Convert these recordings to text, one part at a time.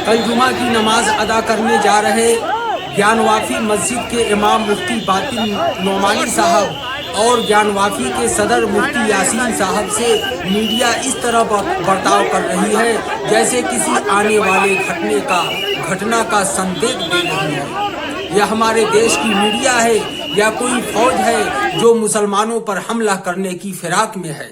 कल जुमा की नमाज अदा करने जा रहे ज्ञानवाफी मस्जिद के इमाम मुफ्ती बातिन नोमानी साहब और ज्ञानवाफी के सदर मुफ्ती यासीन साहब से मीडिया इस तरह बर्ताव कर रही है जैसे किसी आने वाले घटना का संदेश दे रही है। यह हमारे देश की मीडिया है या कोई फौज है जो मुसलमानों पर हमला करने की फिराक में है।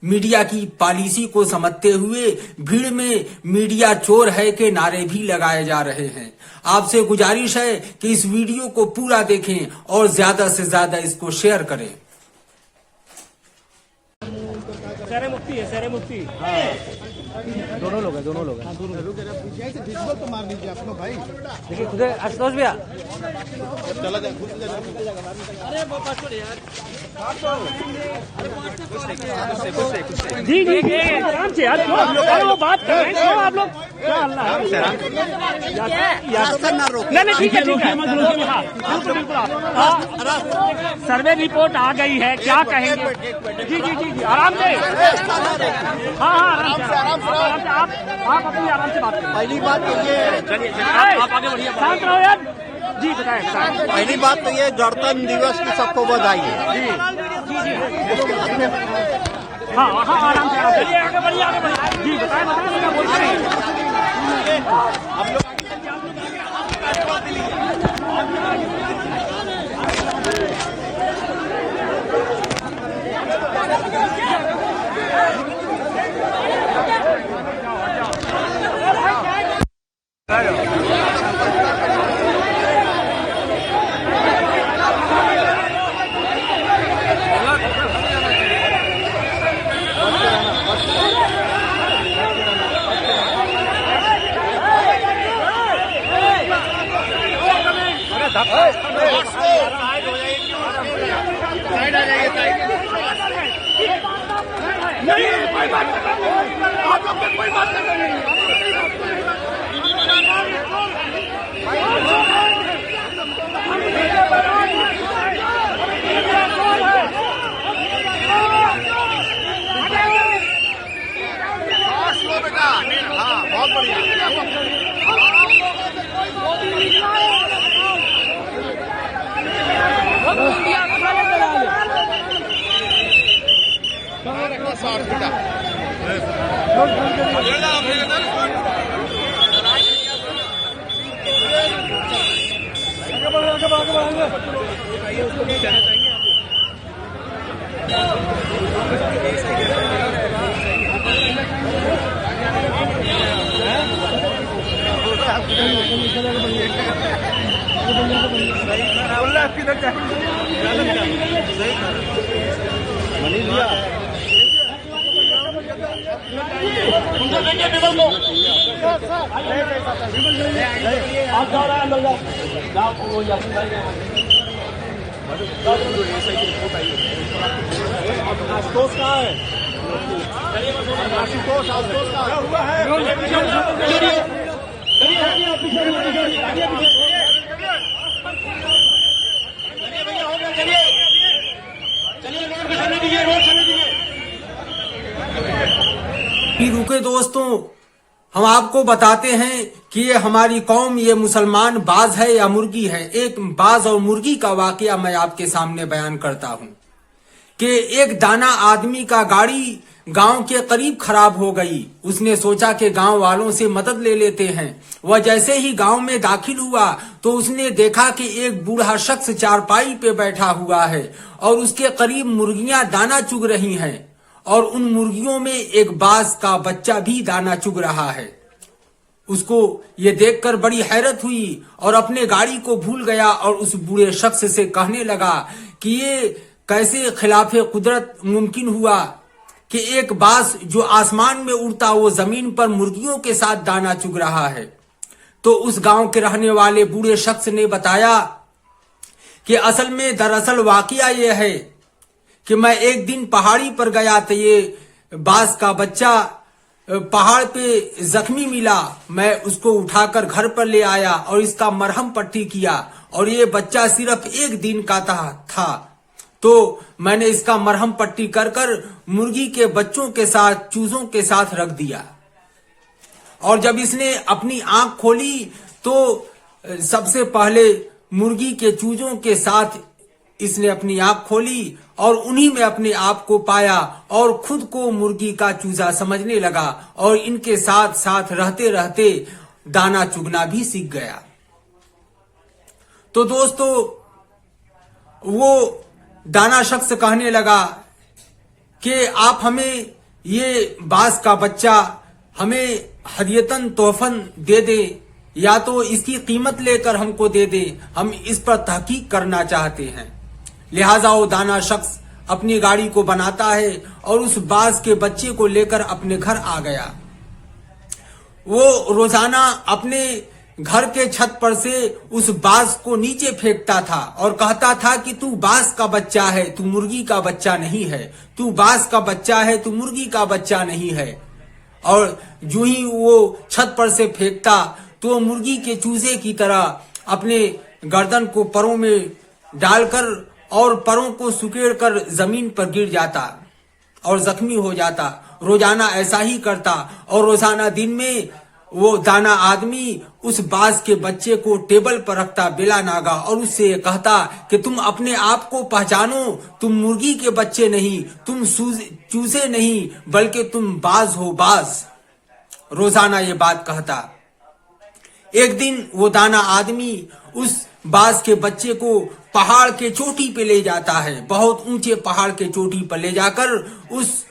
मीडिया की पॉलिसी को समझते हुए भीड़ में मीडिया चोर है के नारे भी लगाए जा रहे हैं। आपसे गुजारिश है कि इस वीडियो को पूरा देखें और ज्यादा से ज्यादा इसको शेयर करें। सारे मुफ्ती है, सारे मुफ्ती। दोनों लोग हैं। तो मार लीजिए आप लोग भाई। देखिए खुद आशुतोष भैया चला जाए जी आराम से यार, अरे वो बात कर रहे हैं, क्यों आप लोग क्या अल्लाह नहीं ठीक है सर्वे रिपोर्ट आ गई है, क्या कहेंगे? जी आराम से, हाँ आराम से आप अपनी आराम से बात करें। पहली बात तो ये आप आगे बढ़िए, शांत रहो यार। जी बताएं। पहली बात तो ये गणतंत्र दिवस की सबको बधाई है। जी हाँ आराम से आगे बढ़िए। जी बताएं क्या बोल रहे हैं? आशुतोष कहाँ है? आशुतोष क्या हुआ है? रुके दोस्तों, हम आपको बताते हैं कि ये हमारी कौम, ये मुसलमान बाज है या मुर्गी है। एक बाज और मुर्गी का वाकया मैं आपके सामने बयान करता हूं कि एक दाना आदमी का गाड़ी गांव के करीब खराब हो गई। उसने सोचा कि गांव वालों से मदद ले लेते हैं। वह जैसे ही गांव में दाखिल हुआ तो उसने देखा कि एक बूढ़ा शख्स चारपाई पे बैठा हुआ है और उसके करीब मुर्गियां दाना चुग रही हैं और उन मुर्गियों में एक बाज का बच्चा भी दाना चुग रहा है। उसको ये देखकर बड़ी हैरत हुई और अपने गाड़ी को भूल गया और उस बूढ़े शख्स से कहने लगा कि ये कैसे खिलाफे कुदरत मुमकिन हुआ कि एक बाज जो आसमान में उड़ता वो जमीन पर मुर्गियों के साथ दाना चुग रहा है। तो उस गांव के रहने वाले बूढ़े शख्स ने बताया कि असल में दरअसल वाकया ये है कि मैं एक दिन पहाड़ी पर गया तो ये बाज का बच्चा पहाड़ पे जख्मी मिला। मैं उसको उठाकर घर पर ले आया और इसका मरहम पट्टी किया और ये बच्चा सिर्फ एक दिन का था। तो मैंने इसका मरहम पट्टी कर मुर्गी के बच्चों के साथ, चूजों के साथ रख दिया। और जब इसने अपनी आंख खोली तो सबसे पहले मुर्गी के चूजों के साथ इसने अपनी आंख खोली और उन्हीं में अपने आप को पाया और खुद को मुर्गी का चूजा समझने लगा और इनके साथ साथ रहते रहते दाना चुगना भी सीख गया। तो दोस्तों, वो दाना शख्स कहने लगा कि आप हमें ये बाज का बच्चा हमें हदियतन तोहफन दे दे या तो इसकी कीमत लेकर हमको दे दे, हम इस पर तहकीक करना चाहते हैं। लिहाजा वो दाना शख्स अपनी गाड़ी को बनाता है और उस बाज के बच्चे को लेकर अपने घर आ गया। वो रोजाना अपने घर के छत पर से उस बाज को नीचे फेंकता था और कहता था कि तू बाज का बच्चा है, तू मुर्गी का बच्चा नहीं है, तू बाज का बच्चा है, तू मुर्गी का बच्चा नहीं है। और जो ही वो छत पर से फेंकता तो मुर्गी के चूजे की तरह अपने गर्दन को परों में डालकर और परों को सुकेड़ कर जमीन पर गिर जाता और जख्मी हो जाता। रोजाना ऐसा ही करता और रोजाना दिन में वो दाना आदमी उस बाज के बच्चे को टेबल पर रखता बेला नागा और उससे कहता कि तुम अपने आप को पहचानो, तुम मुर्गी के बच्चे नहीं, तुम चूजे नहीं, बल्कि तुम बाज हो, बाज। रोजाना ये बात कहता। एक दिन वो दाना आदमी उस बाज के बच्चे को पहाड़ के चोटी पे ले जाता है, बहुत ऊंचे पहाड़ के चोटी पर ले जाकर उस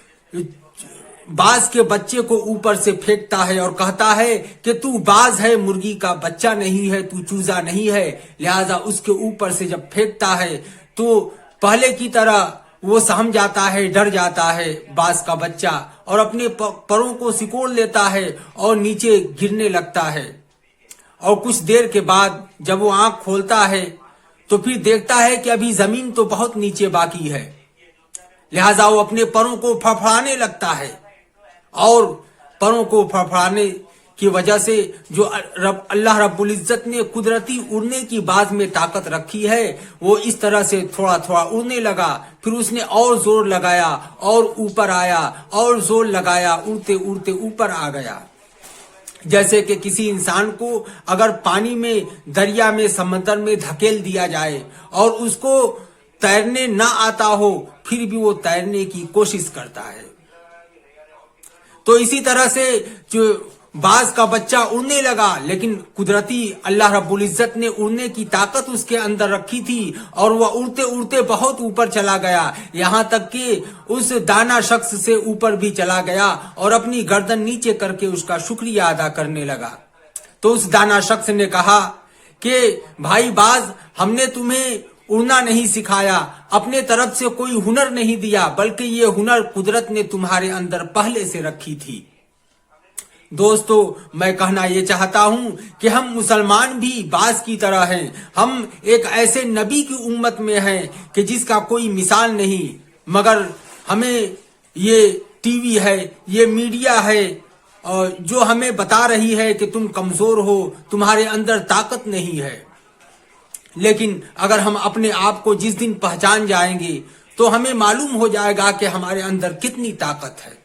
बाज के बच्चे को ऊपर से फेंकता है और कहता है कि तू बाज है, मुर्गी का बच्चा नहीं है, तू चूजा नहीं है। लिहाजा उसके ऊपर से जब फेंकता है तो पहले की तरह वो सहम जाता है, डर जाता है बाज का बच्चा और अपने परों को सिकोड़ लेता है और नीचे गिरने लगता है। और कुछ देर के बाद जब वो आंख खोलता है तो फिर देखता है कि अभी जमीन तो बहुत नीचे बाकी है। लिहाजा वो अपने परों को फड़फड़ाने लगता है और परों को फड़फड़ाने की वजह से जो अल्लाह रब्बुल इज्जत ने कुदरती उड़ने की बाज में ताकत रखी है वो इस तरह से थोड़ा थोड़ा उड़ने लगा। फिर उसने और जोर लगाया और ऊपर आया और जोर लगाया, उड़ते उड़ते ऊपर आ गया। जैसे कि किसी इंसान को अगर पानी में, दरिया में, समंदर में धकेल दिया जाए और उसको तैरने ना आता हो फिर भी वो तैरने की कोशिश करता है। तो इसी तरह से जो बाज का बच्चा उड़ने लगा, लेकिन कुदरती अल्लाह रब्बुल इज्जत ने उड़ने की ताकत उसके अंदर रखी थी और वह उड़ते उड़ते बहुत ऊपर चला गया, यहाँ तक कि उस दाना शख्स से ऊपर भी चला गया और अपनी गर्दन नीचे करके उसका शुक्रिया अदा करने लगा। तो उस दाना शख्स ने कहा कि भाई बाज, हमने तुम्हें उड़ना नहीं सिखाया, अपने तरफ से कोई हुनर नहीं दिया, बल्कि ये हुनर कुदरत ने तुम्हारे अंदर पहले से रखी थी। दोस्तों, मैं कहना ये चाहता हूं कि हम मुसलमान भी बाज की तरह हैं। हम एक ऐसे नबी की उम्मत में हैं कि जिसका कोई मिसाल नहीं, मगर हमें ये टीवी है, ये मीडिया है और जो हमें बता रही है कि तुम कमजोर हो, तुम्हारे अंदर ताकत नहीं है। लेकिन अगर हम अपने आप को जिस दिन पहचान जाएंगे तो हमें मालूम हो जाएगा कि हमारे अंदर कितनी ताकत है।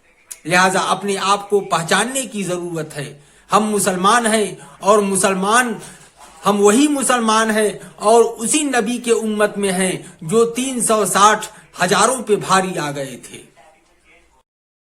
लिहाजा अपने आप को पहचानने की जरूरत है। हम मुसलमान हैं और हम वही मुसलमान हैं और उसी नबी के उम्मत में हैं जो 360 हजारों पे भारी आ गए थे।